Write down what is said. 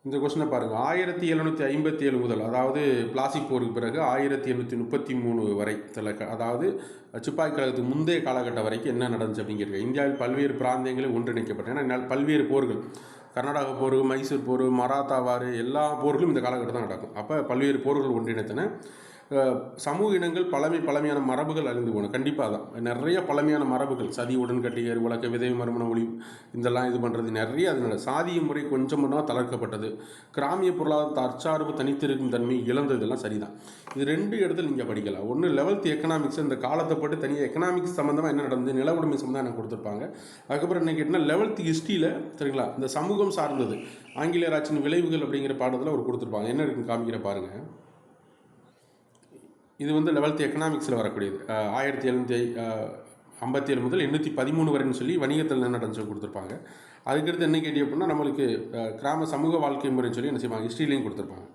இந்த கொஸ்டினை பாருங்கள். 1757 முதல், அதாவது பிளாசி போருக்கு பிறகு 1833 வரை, அதாவது சிப்பாய் கழகத்துக்கு முந்தைய காலகட்டம் வரைக்கும் என்ன நடந்துச்சு அப்படிங்கிறது. இந்தியாவில் பல்வேறு பிராந்தியங்களில் ஒன்றிணைக்கப்பட்டன. ஏன்னா பல்வேறு போர்கள், கர்நாடக போர், மைசூர் போர், மராத்தா வார், எல்லா போர்களும் இந்த காலகட்டம் தான் நடக்கும். அப்போ பல்வேறு போர்கள் ஒன்றிணைத்தன. சமூக இனங்கள் பழமையான மரபுகள் அழிந்து போகணும். கண்டிப்பாக தான் நிறைய பழமையான மரபுகள், சதி, உடன்கட்டியர், வழக்க, விதவை மறுமண ஒளி, இதெல்லாம் இது பண்ணுறது நிறைய. அதனால் சாதிய முறை கொஞ்சம் மட்டும் தளர்க்கப்பட்டது. கிராமிய பொருளாதார தற்சார்பு தனித்திருக்கும் தன்மை இழந்ததெல்லாம் சரிதான். இது ரெண்டு இடத்துல நீங்கள் படிக்கலாம். ஒன்று 11th எக்கனாமிக்ஸ், இந்த காலத்தை பட்டு தனியாக எக்கனாமிக்ஸ் சம்மந்தமாக என்ன நடந்தது, நில உடைமை சம்மந்தமாக எனக்கு கொடுத்துருப்பாங்க. அதுக்கப்புறம் என்ன கேட்டால் 11th ஹிஸ்ட்ரியில் சரிங்களா, இந்த சமூகம் சார்ந்தது ஆங்கிலேயர் ஆட்சியின் விளைவுகள் அப்படிங்கிற பாடத்தில் ஒரு கொடுத்துருப்பாங்க. என்ன இருக்குன்னு காமிக்கிற பாருங்கள். இது 11th எக்கனாமிக்ஸில் வரக்கூடியது. 1757 முதல் 813 வரைன்னு சொல்லி வணிகத்தில் என்ன நடந்துச்சு கொடுத்துருப்பாங்க. அதுக்கடுத்து என்ன கேட்டி அப்படின்னா நம்மளுக்கு கிராம சமூக வாழ்க்கை முறைன்னு சொல்லி என்ன செய்வாங்க, ஹிஸ்ட்ரிலையும் கொடுத்துருப்பாங்க.